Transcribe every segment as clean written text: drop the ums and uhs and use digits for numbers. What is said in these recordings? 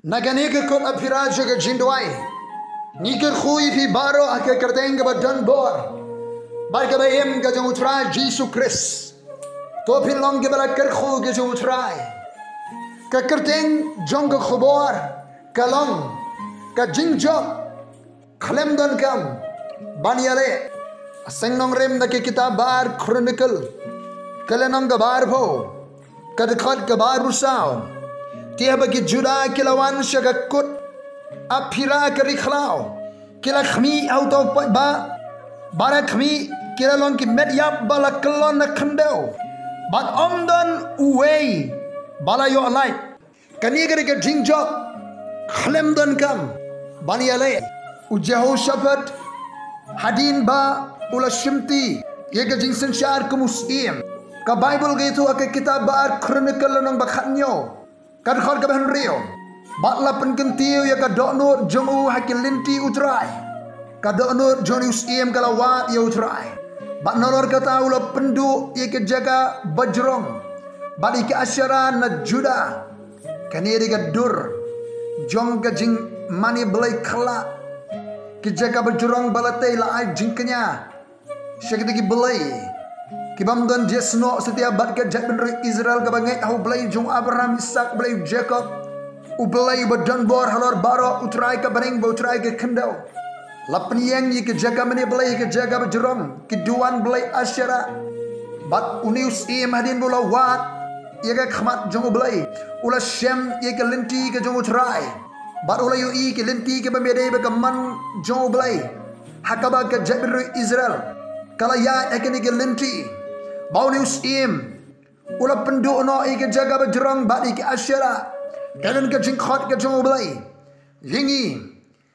Nagani ke kot apira jaga jindwai. Nikir khui pi baro ake kerteng ke badan bor. Bar ke bayem ke jang utrai Yesus Kristus. To pin long ke bala ker khu ke jang utrai. Ke kerteng jong ke khubor. Kalong ke jingjok. Khlem don kam. Baniale. Aseng nong rem na ke kitab bar chronicle. Kale nong ke bar po. Kadekhat ke bar rusau. Tiap bagi Juda kilawan syagakut. Apira kari khalau kila khmi auto ba bara khmi kila long ki medyap bala kelon na khandau but omdon uwei bala yo alai kani gari ke jingjok khlem don kam bani ale u Jehoshaphat hadin ba ula shimti ye ke jingsen syar ke muslim ka bible ge tu ke kitab ba chronicle nong ba khanyo kad khol ka ban rio Batla penkentiu ya kadokno jomu hakilinti utrai. Kadokno jonius iem kalawat ya utrai. Bat nolor kata ula pendu ya kejaga bajrong. Badi ke asyara na juda. Kaniri gadur. Jong kajing mani belai kala. Kejaga bajrong balatai laai jingkanya. Syakitiki belai. Kibam dan jesno setiap bat kejak benri Israel kabangai au belai jong Abraham Ishak belai Jacob. Ubelai badan bor halor baro utrai ke baring utrai ke kendau. Lapniang ye ke jaga meni belai ke jaga berjerong. Keduan belai asyara. Bat unius im hadin bola wat. Ye ke khmat jong belai. Ula shem ye ke lenti ke jong utrai. Bat ula yui ke lenti ke bamedai be ke man jong belai. Hakaba ke jabir Israel. Kala ya ekeni ke lenti. Ba unius im. Ula pendu no ye ke jaga berjerong bat ye ke asyara. Kanan ke jingkhot ke jong belai. Jingi.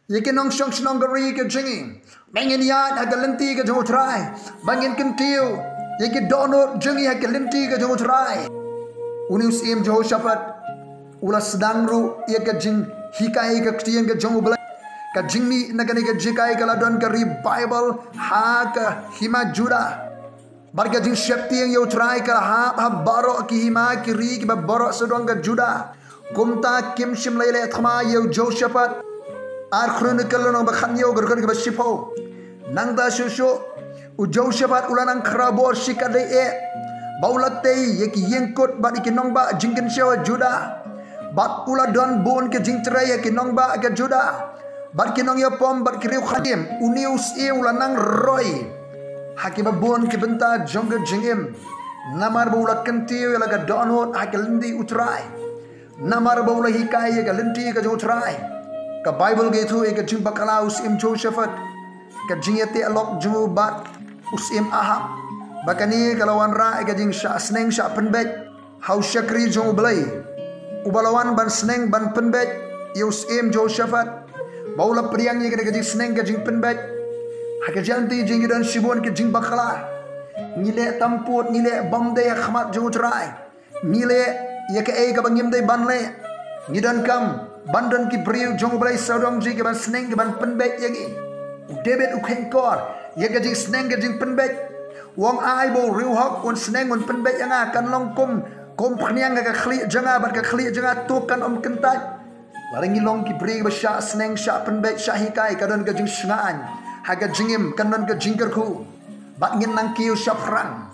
Ye ke nong syong senong geri ke jingi. Bangin yad ha ke lenti ke jong utrai. Bangin kentiu. Ye ke dono jingi ha ke lenti ke jong utrai. Unius im Jehoshaphat. Ula sedang ru ye ke jing hikai ke ketiang ke jong belai. Ka jingmi nakani ke jikai ke ladon ke Bible ha ke hima Juda. Barga jing syeptiang ye utrai ke ha barok ki hima kiri ki barok sedong ke Juda. Kumta kim shim lele thama yo Jehoshaphat ar chronicle no bakhan yo gor ke basipo nang da shusho u Jehoshaphat ulanang khrabor shikade e baulate ye ki yengkot ba ki nongba jingken shawa Juda bat ula don bon ke jingtrai ye ki nongba ke Juda bat ki nong yo pom bat ki riu khadim unius e ulanang roy hakiba bon ke benta jonga jingim namar baula kentiu laga donot hakilindi utrai Namar baula hikai ka lenti ka jotrai ka Bible ge thu ek jing bakala usim Jehoshaphat ka jingete alok jumu bat usim Ahab bakani kalawan ra ek jing sha sneng sha penbet hau syakri jong belai ubalawan ban sneng ban penbet usim Jehoshaphat baula priang ye ka jing sneng ka jing penbet ha ka janti jing dan shibon ka jing bakala nile tamput nile bamde khmat jotrai nile ye ke ka bangim dai banle nidan kam bandan ki briu jong blai saudong ji ke ban sneng ke ban penbet yagi debet u khenkor ye ke jing sneng ke jing penbet wong ai bo riu hok un sneng un penbet yanga kan long kom phniang ka khli janga bar ka khli janga tu kan kentai laringi long ki briu ba sha sneng sha penbet sha hikai kadon ke jing sngaan ha ka jingim kanon ke jingker khu bat ngin nang kiu sha prang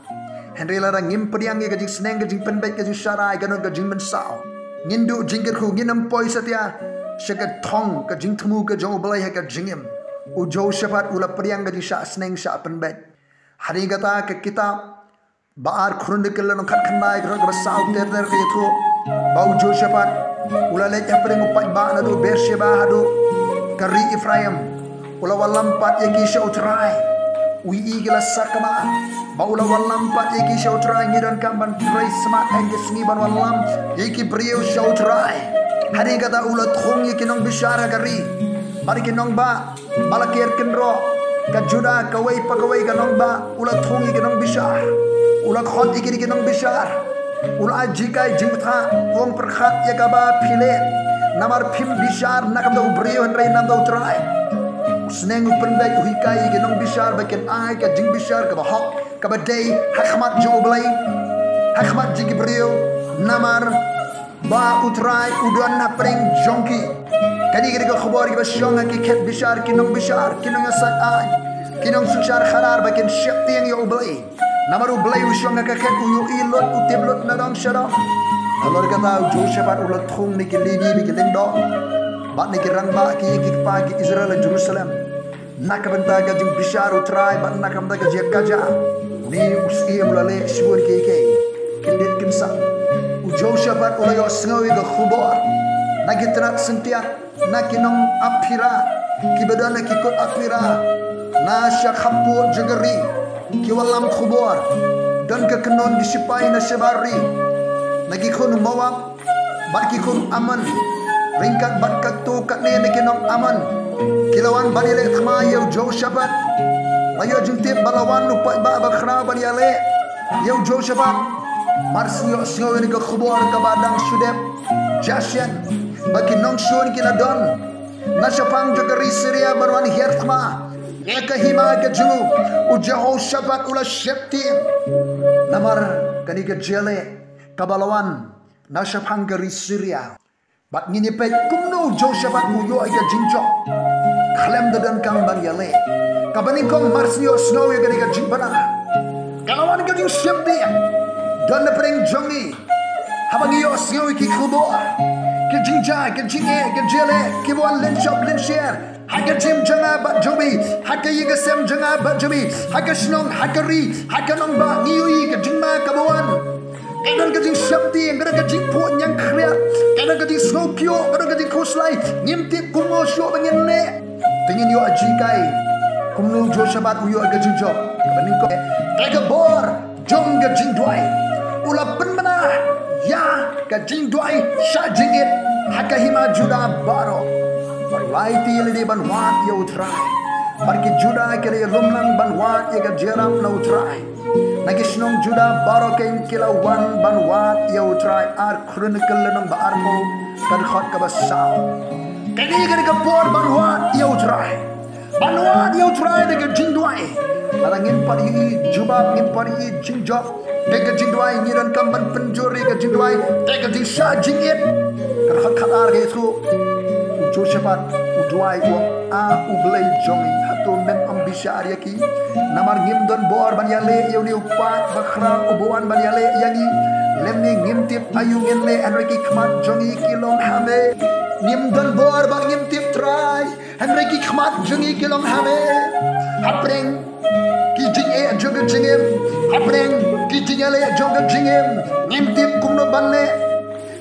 Henry lara ngim priang ye ke jing sneng ke jing penbet ke jing sharai kanon ke jing mensau ngindu jingker khu nginam poi satia syaka thong ke jing thmu ke jong belai ha ke jingim u Jehoshaphat ula priang ke jing sha sneng sha penbet hari kata ke kitab baar chronicle no khat khandai ke basau ter ke thu bau Jehoshaphat ula le ya preng upai ba na do Beersheba hadu kari Ephraim ula walampat ye ki sha utrai ui igla sakama baula walam pat iki shautrai ngidan kamban trai smart and sni ban walam iki brio shautrai hari kata ulat khong iki nong bishara gari bari ki nong ba balakir kenro ka Juda kawai pagawai ka nong ba ulat khong iki nong bishar ulat khot iki nong bishar ula jikai jingtha wong perkhat ya kaba phile namar phim bishar nakam do brio henrai nam do trai sneng penbet hikai ki nong bishar baken ai ka jing bishar ka hok kabadai hakmat jong belai hakmat jigi brio namar ba utrai udan na preng jongki kadi gari ko khobor ki bashonga ki khet bishar kinong asat ay kinong suchar kharar bakin syakti yang yo ublay namaru blay ushonga ka khet uyu ilot utiblot na dong sharam alor kata Josaphat ulot thung ni ki libi bi ki lingdo bat ni ki rangba ki pa ki Israel Jerusalem nakabanta ka jing bishar utrai bat nakamda ka jekaja ni usi mulale shibur ki kindit kimsa Josaphat ulayo sengawi ke khubor nagitrat sentiat nakinong apira kibadana kikot apira na syakhapu jagari kiwalam khubor dan kekenon disipai na syabari nagikon mawab bat kikon aman ringkat bat kaktu katne nakinong aman kilawan banile thmayo Josaphat layo jintip balawan lupa ba bakhra baniale yo Josaphat Marsio singawi ke khubor ke badang sudep jasyan bagi nongshun kina don nasapang jagari Syria barwan hiertma yaka hima ke jungu Jehosaphat ula syepti namar kani ke jele kabalawan nasapang gari Syria bat ngini pe kumno Josaphat uyo ika jinjok khalem dadan kang banyale kabani kong marsio singawi kani ke jimbana kalawan ke jing syepti dan na preng jongi habang iyo singawi ki khubor ki jinja ki jinge ki jele ki wan len shop len share haga jim janga ba jobi haga yiga sem janga ba jobi haga snong haga ri haga nong ba ngiui ki jingma kabawan kadang ka jing syapti kadang ka jing po nyang khriat kadang ka jing snokyo kadang ka jing khoslai nimtip kumo syo bangin le tingin yo ajikai kumnu Josaphat uyo aga jinjo kabaning ko kaga bor jong ga jingdwai ula penmana ya ka jingdwai sha jingit hakahima juda baro barlaiti yele banwat ya utrai barki juda kele lumlang banwat ya ka jeram na utrai nagisnong juda baro kain kilawan banwat ya utrai ar chronicle nang baarmo kan khot ka basau kani gani ka bor banwat ya utrai daga jingdwai Larangin pari jubab ngin pari jingjok daga jingdwai ngiran kamban penjuri ka jingdwai daga jingsha jingit karhat khatar ge thu Josaphat udwai ko a ublay jongi hatu men ambishar yaki namar ngimdon bor banyale yoni upat bakhra ubuan banyale yangi lemni ngimtip ayu ngenle anreki khmat jongi kilong hame ngimdon bor bang ngimtip try anreki khmat jongi kilong hame hapreng kijing joga jingem hapreng kijing ale joga jingem ngimtip kumno banle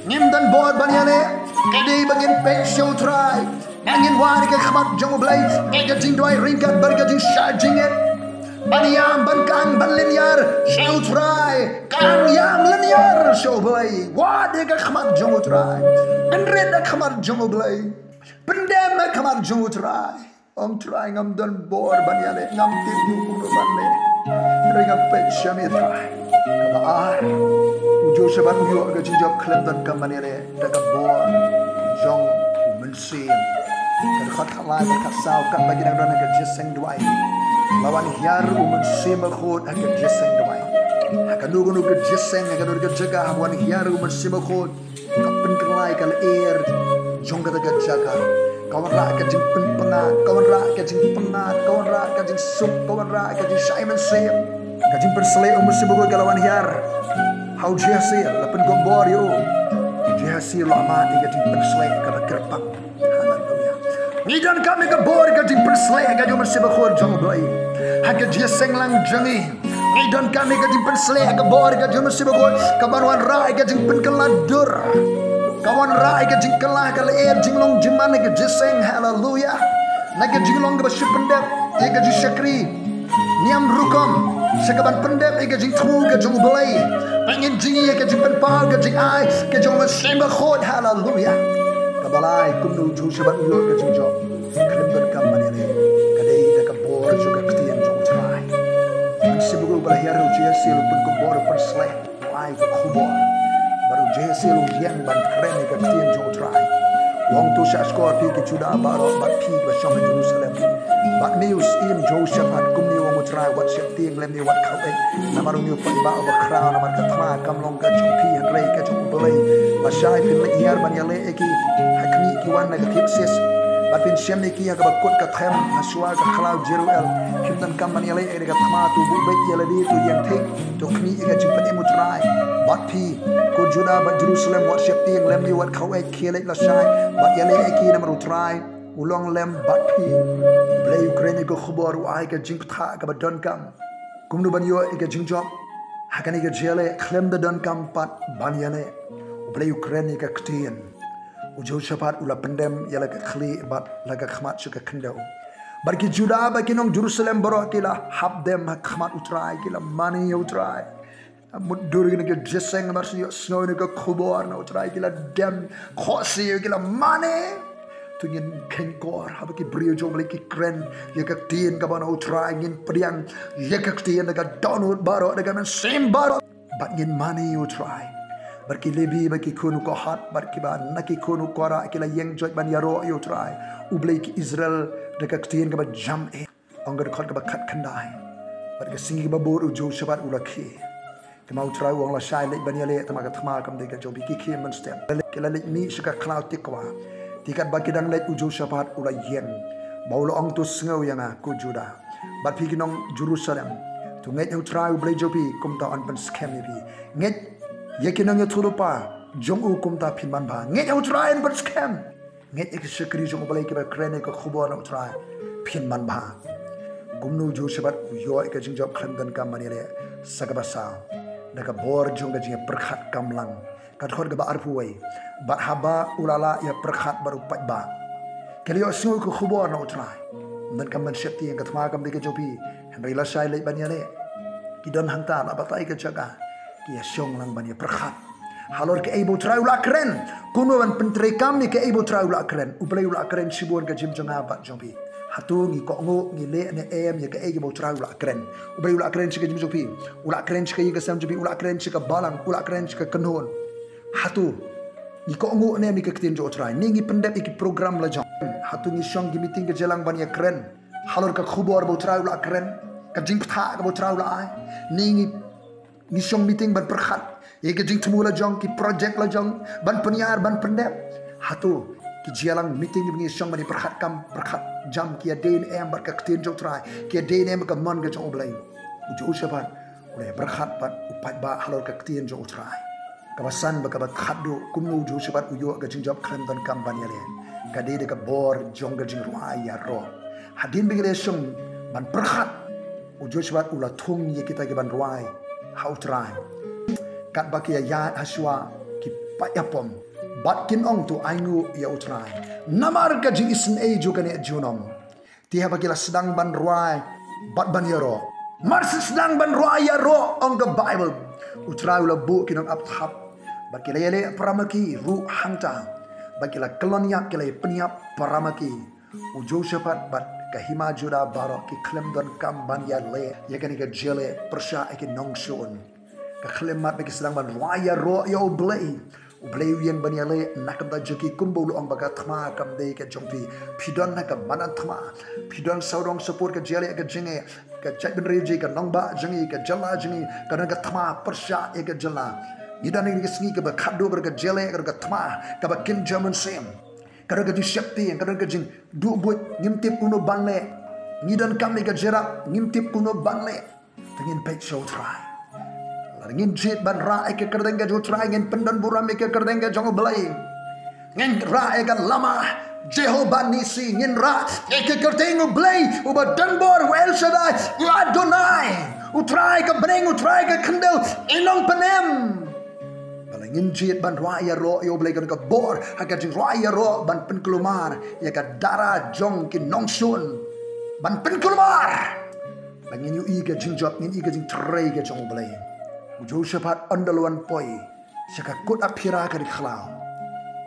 ngimdan bor banyale kadi bagin pensyo try angin wari ke khmat jong blai ga jing doi ringkat barga jing sha jinget baniam bankang ballinyar show try kang yam linyar show blai wadi ke khmat jong try andred ke khmat jong blai pendem ke khmat jong try om try ngam don bor banyale ngam tipu kuno banle ringa pensyo mi try kabar Josaphat uyo aga jinjok khlem dan kamanere daga bor jong mensim kan khat khalai kan sao kan bagi nang don aga jeseng duai lawan hiar mensim khot aga jeseng duai akan nugo nugo jeseng aga nugo jaga lawan hiar mensim khot kapen kelai kal air jong daga jaga kawan ra aga jing penat kawan ra aga jing penat kawan ra aga jing sup kawan ra aga jing Simon sim kajing persele mensim khot lawan hiar How jasi lapen gombor yo jasi lama tiga jing persle ka kerpang haleluya nidan kami ka bor ka jing persle ka jo mersi bakhor jong blai haga jeseng lang jangi nidan kami ka jing persle ka bor ka jo mersi bakhor ka banwan rai ka jing penkeladur kawan rai ka jing kelah ka leer jing long jiman ka jeseng haleluya naga jing long ka pendep ya ka jing syakri niam rukom sekaban pendep ya ka jing thu ka jong blai pengen jingi ke jing penpal ke jing ai ke jong semba khot haleluya kabalai kumnu Josaphat uyo ke jing jong klim ber kam manere kadai da ka bor juga ketian jong trai sebugo balahir jesi lu pun ko bor persle ai khubor baru jesi lu yang ban keren ke ketian jong trai wong tu sya skor pi ki Juda baro bat pi ba shom Jerusalem bat news im Jehoshaphat kum ni wong utrai wat syap tieng lem ni wat khau namaru ni pa ba ba crown namar ka thma kam long ka chong pi han rei ka chong belai ba shai pin le yar ban yale eki hakni ki wan na ka thip ses bat pin shem ni ki ha ka kut ka them aswa ka khlau Jeruel kim dan kam ban yale e ka thma tu bu be yale di tu yang thik to khni e ka ching pan em utrai bat pi ko Juda ba Jerusalem wat syap tieng lem ni wat khau khele la shai bat yale eki namaru utrai ulong lem bat pi play Ukraine ko khubor ai ka jing tha ka ba don kam kum nu ban yo e ka jing job hakani ka jele khlem da don kam pat ban yale play Ukraine ka ktien u Jehoshaphat ula pendem yala ka khli bat la ka khmat ka kendo barki Juda ba kinong Jerusalem baro kila hab dem khmat utrai kila mani utrai mudur ni ka jeseng marsi snow ni ka khubor na utrai kila dem khosi kila mani tungin kengkor haba ki brio jong ki kren ye ka tien ka bana utrai ngin priang ye ka tien ka download baro daga men same baro but ngin money utrai barki lebi baki kunu ko hat barki ba naki kunu kora kila yeng joy ban yaro utrai ublei ki Israel daga tien ka ba jam e ongar khot ka ba khat khandai barki singi ba bor u Jehoshaphat ulakhi kama utrai wong la shai le ban yale tama ka thma kam de ka jobi ki khi man stem kila le ni shika cloud tikwa tikat baki dang let Jehoshaphat ula yen baulo ong tu sngau yanga ku Juda bat pi kinong Jerusalem tu nget u try u jopi kum ta on pen scam ni nget ye kinong thulupa jong u kum ta phin man ba nget u try en pen scam nget ek sekri jong blai ki ba krene ko khubor u try phin man ba gumnu Jehoshaphat yo ek jing job khan dan kam mani le sagaba sa daga bor jong ga jing perkhat kamlang kat khot ga ba arpu wai bat haba ulala ya perkhat baru pat ba kelio sngoi ko khubor na utrai dan kam man syati yang katma kam de ke jopi henry la shai le ban yale ki don hangta la batai ke jaga ki ya syong lang ban ya perkhat halor ke ebo trai ula kren kuno ban pentre kam ni ke ebo trai ula kren uplai ula kren sibon ke jim janga bat jopi hatu ngi ko ngo ngi le ne em ya ke ebo trai ula kren uplai ula kren ke jim jopi ula kren ke yi ke sam jopi ula kren ke balang ula kren ke kanhon hatu ni ko ngo ne mi ke ktin jo trai ni ngi pendep iki program la jong hatu ni shong gi meeting ke jelang ban ya kren halor ka khubor bo trai ula kren ka jing tha ka bo trai ula ai ni shong meeting ban perkhat ye ke jing tmula jong ki project la jong ban penyar ban pendep hatu ki jelang meeting ni shong ban perkhat kam perkhat jam ki den em bar ka ktin jo trai ki den em ka man ga jong blai Jehoshaphat ule perkhat bat upat ba halor ka ktin jo trai kawasan bakabat khadu kumnu Jehoshaphat uyo ga jingjab khlem dan kam ban yale kade de ka bor jong ga jing ruai ya ro hadin bigele sung ban perkhat Jehoshaphat ula thung ye kita ke ban ruai how try kat bakia ya haswa ki payapom bat kin ong tu aingu ya utrai namar ka jing isen e ju kan e junom ti ha bakila sedang ban ruai bat ban yaro mar sedang ban ruai ya ro on the Bible utrai ula bu kinong up thap bakila yale paramaki ru hangta bakila kolonia kila peniap paramaki Jehoshaphat bat kahima Juda baro ki klem don kam ban ya le ya kan ke jele persha ke nongshon ka klem mat ke sedang ban raya ro yo blay yang ban ya le nakam da joki kumbo lu ong baga thma kam de ke jongpi pidon na ka manan thma pidon saurong support ke jele ke jinge ka chai ben reji ka nongba jingi ka jala jingi ka na ka thma persha ke jala Nidani ni kesini ke bakado berga jele berga thma ke bakin German sem kada ga shakti kada ga jing du buat ngimtip kuno banle nidan kami ga jerak ngimtip kuno banle tengin pet show try ngin jet ban ra ke kerdeng ga jo try ngin pendan buram ke kerdeng ga jong belai ngin ra ke lama Jehovah Nisi ngin ra ke kerdeng belai uba danbor wel shaddai Adonai utrai ke breng utrai ke kendel inong penem ngin jit ban raya ro yo blai ka bor aga jing raya ro ban pen kelumar ya ka dara jong ki nongsun ban pen kelumar bangin yu i ka jing job ngin i ka jing tray ka jong blai Jehoshaphat andalwan poi saka kut aphira ka dikhlaw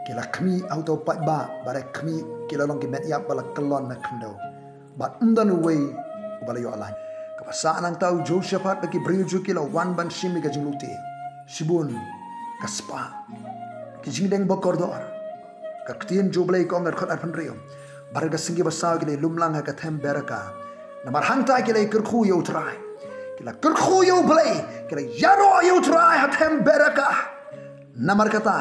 kila khmi auto pat ba bare khmi kila long ki met yap bala kelon na khndo bat undan way bala yo alai ka pasaan ang tau Jehoshaphat ki briuju kila wan ban shimi ka jing luti sibun kaspa kijing deng bokordor ka ktien jublei ko ngar khot ar phan rio bar ga singi basau ki le lumlang ha ka them beraka namar hangta ki le kirkhu yo trai kila kirkhu yo blei kila yaro yo trai ha them beraka namar kata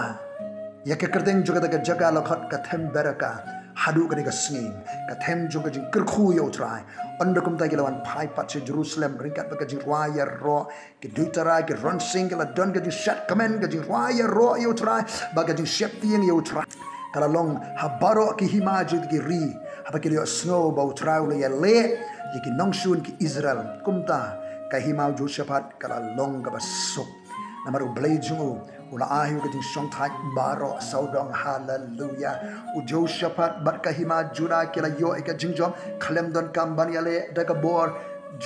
ya ke kerteng juga ka jaga la khot ka them beraka hadu ka ga singin ka them juga jing kirkhu yo trai andakum ta gilawan pai pat se Jerusalem ringkat ka jing raya ro ke duitara ke ron sing la don ka jing shat kamen ka jing raya ro yo trai ba ka jing shep tieng yo trai kala long habaro ki himajud ki ri haba ki yo snow ba trai le le ki nongshun ki Israel kumta ka himau Josaphat kala long ka basuk namaru blejungu ula ahiu ka jing song thai baro saudong hallelujah u Josaphat bat ka hima juna kila yo ka jing jom khalem don kamban yale da ka bor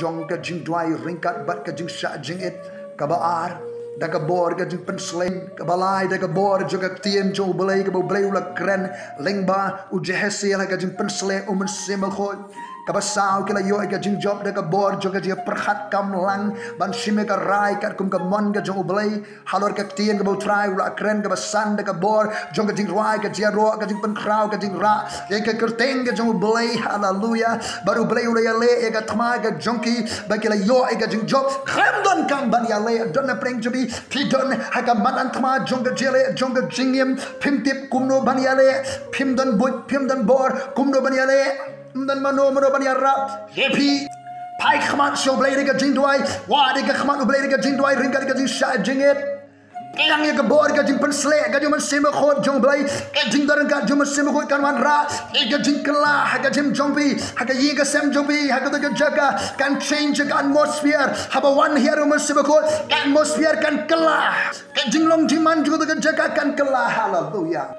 jong ka jing dwai ringkat bat ka jing sha jing it ka baar da ka bor ka jing penslen ka balai da ka bor juga tien jo belai ka belai ula kren lengba u jehesiel ka jing pensle u men semel kabasau kila yo ka jing job da ka bor juga dia perhat kam lang ban shime ka rai kat kum ka mon ka jong blai halor ka tien ka bo try ra kren ka basan da ka bor jong ka jing rai ka dia ro ka jing pen krau ka jing ra ye ka kerteng ka jong blai hallelujah baru blai ula le ye ka thma ka jongki ba kila yo ka jing job kham don kam ban ya le don na preng jobi ti don ha ka man thma jong ka jele jong ka jingim phim tip kum no ban ya le phim don boy phim don bor kum no ban ya le dan mano bani arab yepi pai khman so blade ga jindwai wa de ga khman blade ga jindwai ring ga jing sha jinget yang ye ga bor ga jing pensle ga jum sim khot jong blai ga jing dar ga jum sim khot kan wan ra ga jing kala ga jim jombi ha ga ye ga sem jombi ha ga jaga can change the atmosphere have a one here sim khot atmosphere kan kala ga jing long jing man juga ga jaga kan kala hallelujah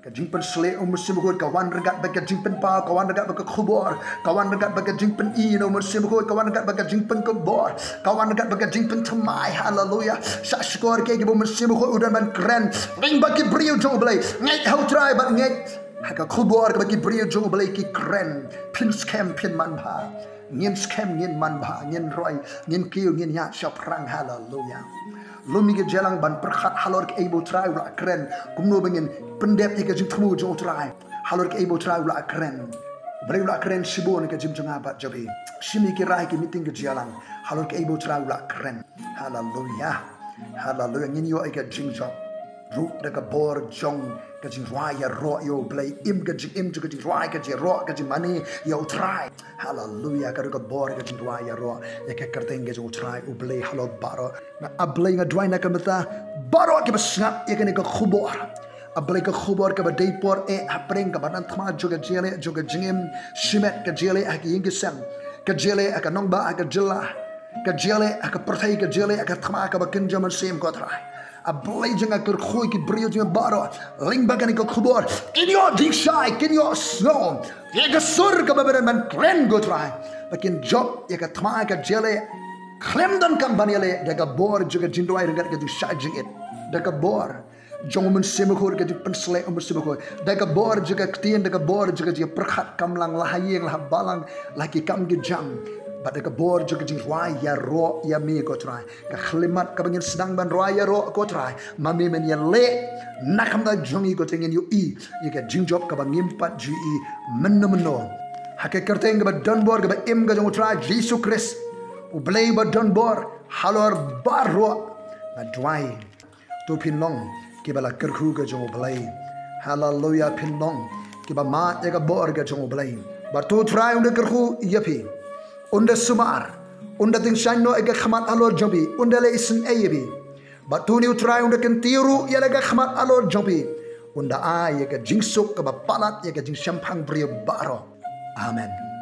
ka jing pen sle musim ko kawan regat ba ka jing pen pa kawan regat ba ka khubor kawan regat ba ka jing pen I no musim ko kawan regat ba ka jing pen ko bor kawan regat ba ka jing pen thamai hallelujah sa skor ke bo musim ko udan ban kren ring ba ki brio jong blai ngai how try ba ngai ha ka khubor ba ki brio jong blai ki kren pin scam pin man ba ngin scam ngin man ba ngin roi ngin kiu ngin ya shop rang hallelujah lumi ke jelang ban perkhat halor ke ebo try la kren kumno bengen pendep ke jing thmu jong try halor ke ebo try la kren brai la kren sibon ke jim jonga bat jabi shimi ke rai ke meeting ke jelang halor ke ebo try la kren hallelujah hallelujah ngin yo ke jing job ru de ka bor jong ke jing raya ro yo blai im ke jing raya ke jing ro ke jing mani yo try hallelujah ka bor ke jing raya ro ya ke kerteng ke jong try u blai halo baro na ablai nga dwai na ka mata baro ke basngap ya ke ne ka khubor ablai ka khubor ka badai por e apreng ka banan thma juga jele juga jingim shimet ka jele ak ying sam ka jele ak nongba ak jilla ka jele ak perthai ka jele ak thma ka bakin jaman sem ko try ablai janga ker khoi ki brio janga baro ling bagani ko khubor kinyo jing shai kinyo snow ye ka sur ka baberan man kren go try bakin job ye ka thma ka jele klemdan kam baniale daga bor juga jindwai regat ka shai jing it daga bor jong men semkhor ka jing pensle semkhor daga bor juga ktien daga bor juga je perkhat kamlang lahayeng lah balang laki kam ge jam pada ke bor juga jing raya ro ya mi ko try ka khlimat ka bangin sedang ban raya ro ko try mami men ya le nakam da jongi ko tengen yu I ye ka jing job ka bangim pat ji menno hake kerteng ka don bor ka im ka jong try Jesus Christ u blai ba don bor halor baro na dwai to pin long ke bala kerkhu ka jong blai hallelujah pin long ke ba ma ya ka bor ka jong blai ba to try unda kerkhu yapi unda sumar unda ting shano ega khmat alor jobi unda le isin ayebi batuni utrai unda kentiru ya lega khmat alor jobi unda a ya ga jingsuk ka bapalat ya ga jing shampang brio baro amen.